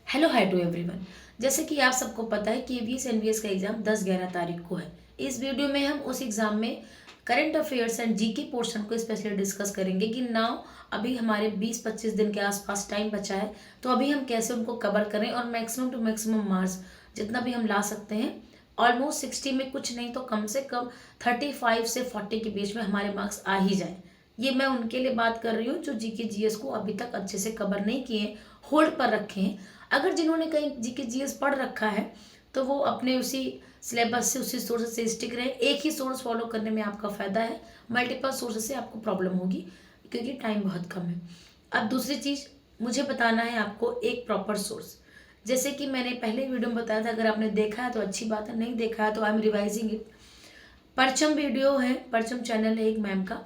Hello hi to everyone. जैसे कि आप सबको पता है कि ईवीएस एनवीएस का एग्जाम 10-11 तारीख को है। इस वीडियो में हम उस एग्जाम में current affairs and GK portion को स्पेशली डिस्कस करेंगे कि नाउ अभी हमारे 20-25 दिन के आसपास टाइम बचा है, तो अभी हम कैसे उनको कवर करें और मैक्सिमम टू मैक्सिमम मार्क्स जितना भी हम ला सकते हैं। ऑलमोस्ट 60 में कुछ नहीं तो कम से कम 35 से 40 के बीच में हमारे मार्क्स आ ही जाए। ये मैं उनके लिए बात कर रही हूँ जो जीके जीएस को अभी तक अच्छे से कवर नहीं किए, होल्ड पर रखे हैं। अगर जिन्होंने कहीं जीके जीएस पढ़ रखा है तो वो अपने उसी सिलेबस से उसी सोर्स से स्टिक रहे। एक ही सोर्स फॉलो करने में आपका फायदा है, मल्टीपल सोर्स से आपको प्रॉब्लम होगी क्योंकि टाइम बहुत कम है। अब दूसरी चीज मुझे बताना है आपको एक प्रॉपर सोर्स। जैसे कि मैंने पहले वीडियो में बताया था, अगर आपने देखा है तो अच्छी बात है, नहीं देखा है तो आई एम रिवाइजिंग इट। परचम वीडियो है, परचम चैनल है एक मैम का,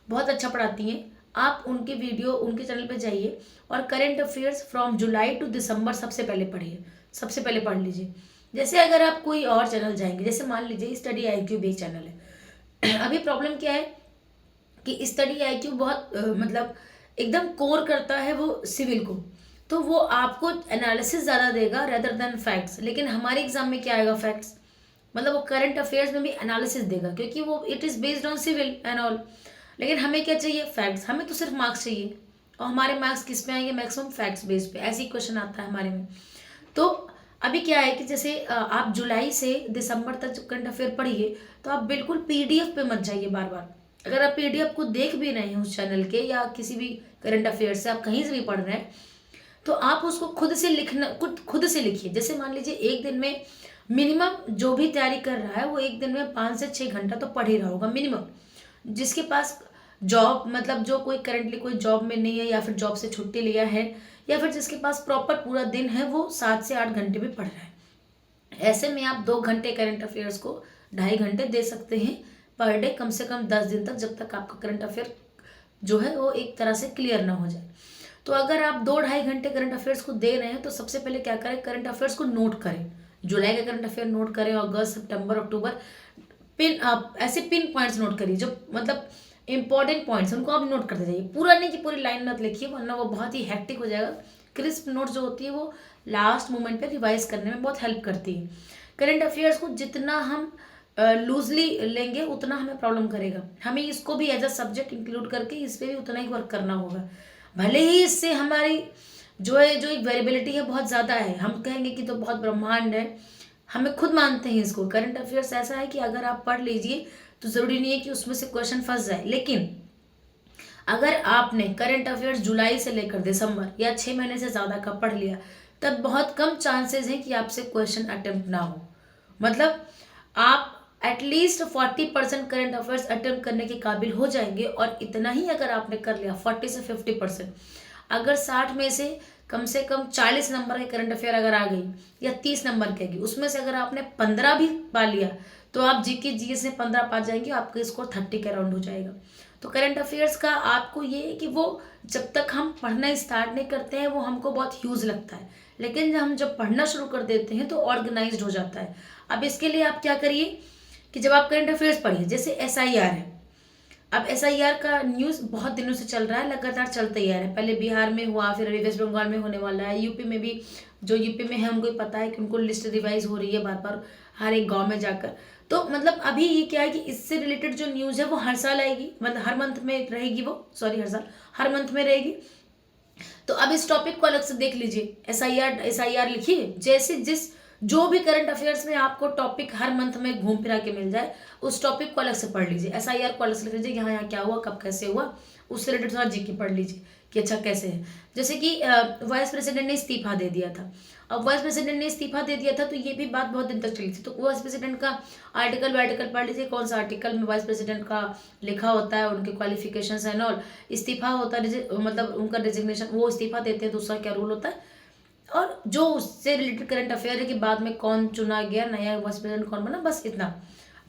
बहुत अच्छा पढ़ाती हैं। आप उनके वीडियो उनके चैनल पे जाइए और current affairs from July to December सबसे पहले पढ़िए, सबसे पहले पढ़ लीजिए। जैसे अगर आप कोई और चैनल जाएंगे, जैसे मान लीजिए स्टडी आईक्यू भी एक चैनल है। अभी प्रॉब्लम क्या है कि स्टडी आईक्यू बहुत मतलब एकदम कोर करता है वो सिविल को, तो वो आपको एनालिसिस ज़्यादा देगा रेदर देन फैक्ट्स। लेकिन हमारे एग्जाम में क्या आएगा, फैक्ट्स। मतलब वो करंट अफेयर्स में भी एनालिसिस देगा क्योंकि वो it is based on civil and all. लेकिन हमें क्या चाहिए, फैक्ट्स। हमें तो सिर्फ मार्क्स चाहिए और हमारे मार्क्स किस पे आएंगे, मैक्सिमम फैक्ट्स बेस्ड पे। ऐसी क्वेश्चन आता है हमारे में। तो अभी क्या है कि जैसे आप जुलाई से दिसंबर तक करंट अफेयर पढ़िए, तो आप बिल्कुल पीडीएफ पे मत जाइए बार बार। अगर आप पीडीएफ को देख भी रहे हैं उस चैनल के या किसी भी करंट अफेयर से आप कहीं से भी पढ़ रहे हैं, तो आप उसको खुद से लिखना, खुद से लिखिए। जैसे मान लीजिए एक दिन में मिनिमम जो भी तैयारी कर रहा है वो एक दिन में 5 से 6 घंटा तो पढ़ ही रहा होगा मिनिमम। जिसके पास जॉब, मतलब जो कोई करंटली कोई जॉब में नहीं है या फिर जॉब से छुट्टी लिया है या फिर जिसके पास प्रॉपर पूरा दिन है, वो 7 से 8 घंटे भी पढ़ रहा है। ऐसे में आप 2 घंटे करंट अफेयर्स को 2.5 घंटे दे सकते हैं पर डे, कम से कम 10 दिन तक, जब तक आपका करंट अफेयर जो है वो एक तरह से क्लियर ना हो जाए। तो अगर आप 2-2.5 घंटे करंट अफेयर्स को दे रहे हैं तो सबसे पहले क्या करें, करंट अफेयर्स को नोट करें। जुलाई का करंट अफेयर नोट करें, अगस्त सितंबर अक्टूबर, पिन आप ऐसे पिन पॉइंट्स नोट करिए जो मतलब इंपॉर्टेंट पॉइंट्स, उनको आप नोट करते जाइए। पूरा नहीं कि पूरी लाइन मत लिखिए वरना वो बहुत ही हैक्टिक हो जाएगा। क्रिस्प नोट जो होती है वो लास्ट मोमेंट पे रिवाइज करने में बहुत हेल्प करती है। करंट अफेयर्स को जितना हम लूजली लेंगे उतना हमें प्रॉब्लम करेगा। हमें इसको भी एज अ सब्जेक्ट इंक्लूड करके इस पर भी उतना ही वर्क करना होगा। भले ही इससे हमारी जो है जो एक वेरिएबिलिटी है बहुत ज़्यादा है, हम कहेंगे कि तो बहुत ब्रह्मांड है, हमें खुद मानते हैं इसको। करंट अफेयर्स ऐसा है कि अगर आप पढ़ लीजिए तो ज़रूरी नहीं है कि उसमें से क्वेश्चन फंस जाए। लेकिन अगर आपने करंट अफेयर्स जुलाई से लेकर दिसंबर या 6 महीने से ज़्यादा का पढ़ लिया, तब बहुत कम चांसेस हैं कि आपसे क्वेश्चन अटेम्प्ट ना हो। मतलब आप एटलीस्ट 40% करंट अफेयर्स अटेम्प्ट करने के काबिल हो जाएंगे। और इतना ही अगर आपने कर लिया 40 से 50%, अगर 60 में से कम 40 नंबर के करंट अफेयर अगर आ गई या 30 नंबर की आएगी, उसमें से अगर आपने 15 भी पा लिया तो आप जीके जीएस में 15 पा जाएंगे, आपका स्कोर 30 के अराउंड हो जाएगा। तो करंट अफेयर्स का आपको ये है कि वो जब तक हम पढ़ना स्टार्ट नहीं करते हैं वो हमको बहुत ह्यूज लगता है, लेकिन जब पढ़ना शुरू कर देते हैं तो ऑर्गेनाइज्ड हो जाता है। अब इसके लिए आप क्या करिए कि जब आप करंट अफेयर्स पढ़िए, जैसे एसआईआर है। अब एसआईआर का न्यूज़ बहुत दिनों से चल रहा है, लगातार चलता ही आ रहा है। पहले बिहार में हुआ, फिर अभी वेस्ट बंगाल में होने वाला है, यूपी में भी। जो यूपी में है उनको ही पता है कि उनको लिस्ट रिवाइज हो रही है बार बार हर एक गांव में जाकर। तो मतलब अभी ये क्या है कि इससे रिलेटेड जो न्यूज़ है वो हर साल आएगी, मतलब हर मंथ में रहेगी वो, सॉरी हर साल, हर मंथ में रहेगी। तो अब इस टॉपिक को अलग से देख लीजिए, एसआईआर लिखिए। जैसे जिस जो भी करंट अफेयर्स में आपको टॉपिक हर मंथ में घूम फिरा के मिल जाए, उस टॉपिक को अलग से पढ़ लीजिए। एसआईआर को अलग से लिख लीजिए, यहाँ यहाँ क्या हुआ, कब कैसे हुआ, उससे रिलेटेड थोड़ा जीके पढ़ लीजिए कि अच्छा कैसे है। जैसे कि वाइस प्रेसिडेंट ने इस्तीफा दे दिया था। अब वाइस प्रेसिडेंट ने इस्तीफा दे दिया था तो ये भी बात बहुत दिन तक चली थी। तो वाइस प्रेसिडेंट का आर्टिकल पढ़ लीजिए, कौन सा आर्टिकल में वाइस प्रेसिडेंट का लिखा होता है, उनके क्वालिफिकेशन एंड ऑल। इस्तीफा होता है मतलब उनका डिजिग्नेशन, वो इस्तीफा देते हैं तो उसका क्या रूल होता है, और जो उससे रिलेटेड करंट अफेयर है कि बाद में कौन चुना गया, नया वाइस प्रेसिडेंट कौन बना, बस इतना।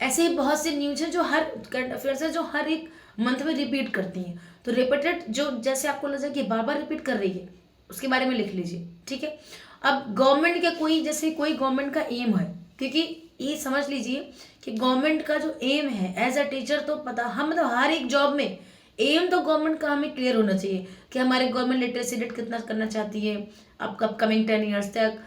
ऐसे ही बहुत सी न्यूज है जो हर करंट अफेयर्स है जो हर एक मंथ में रिपीट करती हैं। तो रिपीटेड जो जैसे आपको लग जाए कि बार बार रिपीट कर रही है, उसके बारे में लिख लीजिए, ठीक है। अब गवर्नमेंट का कोई, जैसे कोई गवर्नमेंट का एम है, क्योंकि ये समझ लीजिए कि गवर्नमेंट का जो एम है एज अ टीचर, तो पता हम मतलब हर एक जॉब में एम तो गवर्नमेंट का हमें क्लियर होना चाहिए कि हमारे गवर्नमेंट लिटरेसी रेट कितना करना चाहती है अपकमिंग 10 ईयर्स तक।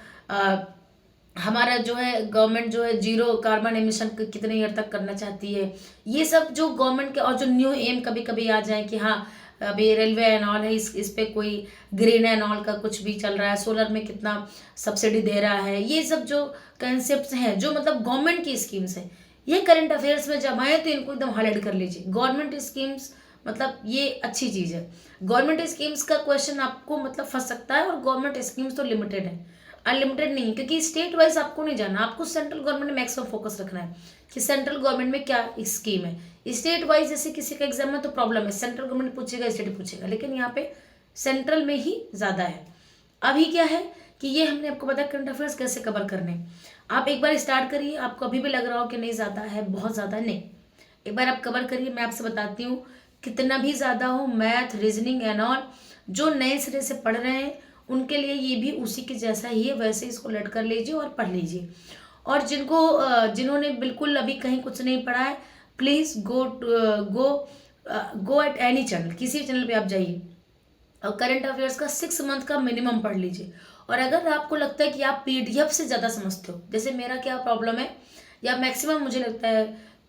हमारा जो है गवर्नमेंट जो है जीरो कार्बन एमिशन कितने ईयर तक करना चाहती है। ये सब जो गवर्नमेंट के और जो न्यू एम कभी कभी आ जाए कि हाँ अभी रेलवे एंड ऑल है, इस पे कोई ग्रीन एंड ऑल का कुछ भी चल रहा है, सोलर में कितना सब्सिडी दे रहा है, ये सब जो कंसेप्ट हैं जो मतलब गवर्नमेंट की स्कीम्स है, ये करंट अफेयर्स में जब आए तो इनको एकदम हाईलाइट कर लीजिए। गवर्नमेंट स्कीम्स मतलब ये अच्छी चीज़ है। गवर्नमेंट स्कीम्स का क्वेश्चन आपको मतलब फंस सकता है, और गवर्नमेंट स्कीम्स तो लिमिटेड है, अनलिमिटेड नहीं है, क्योंकि स्टेट वाइज आपको नहीं जाना, आपको सेंट्रल गवर्नमेंट में मैक्सिमम फोकस रखना है कि सेंट्रल गवर्नमेंट में क्या स्कीम है। स्टेट वाइज जैसे किसी का एग्जाम में तो प्रॉब्लम है, सेंट्रल गवर्नमेंट पूछेगा स्टेट पूछेगा, लेकिन यहाँ पे सेंट्रल में ही ज़्यादा है। अभी क्या है कि ये हमने आपको बताया करंट अफेयर्स कैसे कवर करने। आप एक बार स्टार्ट करिए, आपको अभी भी लग रहा हो कि नहीं ज़्यादा है, बहुत ज़्यादा नहीं, एक बार आप कवर करिए। मैं आपसे बताती हूँ कितना भी ज़्यादा हो, मैथ रीजनिंग एंड ऑल जो नए सिरे से पढ़ रहे हैं उनके लिए ये भी उसी के जैसा ही है, वैसे इसको लट कर लीजिए और पढ़ लीजिए। और जिन्होंने बिल्कुल अभी कहीं कुछ नहीं पढ़ा है, please go at any channel, किसी भी चैनल पे आप जाइए और करंट अफेयर्स का 6 मंथ का मिनिमम पढ़ लीजिए। और अगर आपको लगता है कि आप पीडीएफ से ज़्यादा समझते हो, जैसे मेरा क्या प्रॉब्लम है या मैक्सिमम मुझे लगता है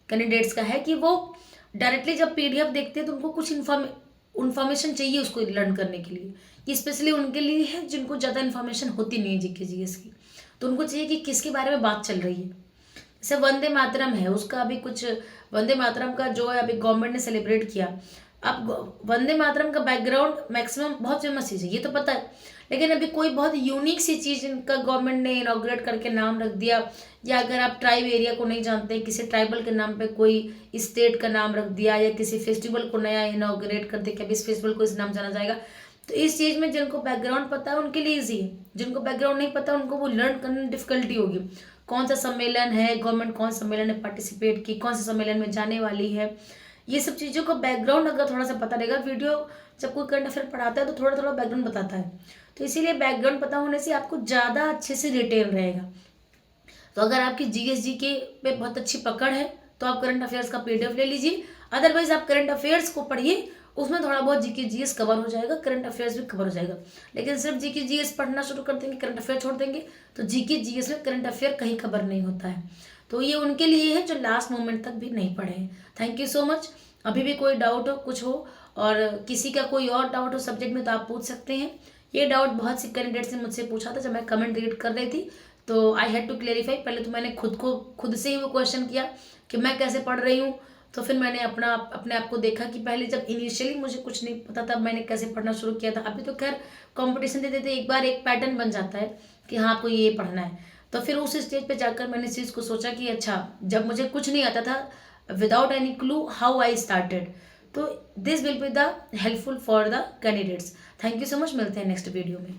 कैंडिडेट्स का है कि वो डायरेक्टली जब पीडीएफ देखते हैं तो उनको कुछ इन्फॉर्मेशन चाहिए उसको लर्न करने के लिए। ये स्पेशली उनके लिए है जिनको ज़्यादा इन्फॉर्मेशन होती नहीं है जीके जीएस की, तो उनको चाहिए कि किसके बारे में बात चल रही है। जैसे वंदे मातरम है, उसका अभी कुछ वंदे मातरम का जो है अभी गवर्नमेंट ने सेलिब्रेट किया। अब वंदे मातरम का बैकग्राउंड मैक्सिमम बहुत फेमस चीज़ है ये तो पता है, लेकिन अभी कोई बहुत यूनिक सी चीज़ इनका गवर्नमेंट ने इनॉग्रेट करके नाम रख दिया, या अगर आप ट्राइब एरिया को नहीं जानते किसी ट्राइबल के नाम पे कोई स्टेट का नाम रख दिया, या किसी फेस्टिवल को नया इनॉग्रेट कर दिया कि अभी इस फेस्टिवल को इस नाम जाना जाएगा, तो इस चीज़ में जिनको बैकग्राउंड पता है उनके लिए ईजी है, जिनको बैकग्राउंड नहीं पता उनको वो लर्न करने में डिफिकल्टी होगी। कौन सा सम्मेलन है, गवर्नमेंट कौन सा सम्मेलन में पार्टिसिपेट की, कौन से सम्मेलन में जाने वाली है, ये सब चीज़ों का बैकग्राउंड अगर थोड़ा सा पता रहेगा। वीडियो जब कोई करंट अफेयर पढ़ाता है तो थोड़ा थोड़ा बैकग्राउंड बताता है, तो इसीलिए बैकग्राउंड पता होने से आपको ज़्यादा अच्छे से रिटेन रहेगा। तो अगर आपकी जीएस जीके पे बहुत अच्छी पकड़ है तो आप करंट अफेयर्स का पीडीएफ ले लीजिए, अदरवाइज आप करंट अफेयर्स को पढ़िए, उसमें थोड़ा बहुत जीके जीएस कवर हो जाएगा, करंट अफेयर्स भी कवर हो जाएगा। लेकिन सिर्फ जीके जीएस पढ़ना शुरू कर देंगे, करंट अफेयर छोड़ देंगे, तो जीके जीएस में करंट अफेयर कहीं कवर नहीं होता है। तो ये उनके लिए है जो लास्ट मोमेंट तक भी नहीं पढ़े हैं। Thank you so much. अभी भी कोई डाउट हो कुछ हो और किसी का कोई और डाउट हो सब्जेक्ट में तो आप पूछ सकते हैं। ये डाउट बहुत सी कैंडिडेट्स ने मुझसे पूछा था जब मैं कमेंट रीड कर रही थी, तो आई हैड टू क्लेरिफाई। पहले तो मैंने खुद से ही वो क्वेश्चन किया कि मैं कैसे पढ़ रही हूँ, तो फिर मैंने अपने आप को देखा कि पहले जब इनिशियली मुझे कुछ नहीं पता था मैंने कैसे पढ़ना शुरू किया था। अभी तो खैर कंपटीशन देते थे, एक बार एक पैटर्न बन जाता है कि हाँ आपको ये पढ़ना है। तो फिर उस स्टेज पे जाकर मैंने इस चीज़ को सोचा कि अच्छा जब मुझे कुछ नहीं आता था, without any clue how I started, तो this will be the helpful for the candidates. Thank you so much, मिलते हैं नेक्स्ट वीडियो में।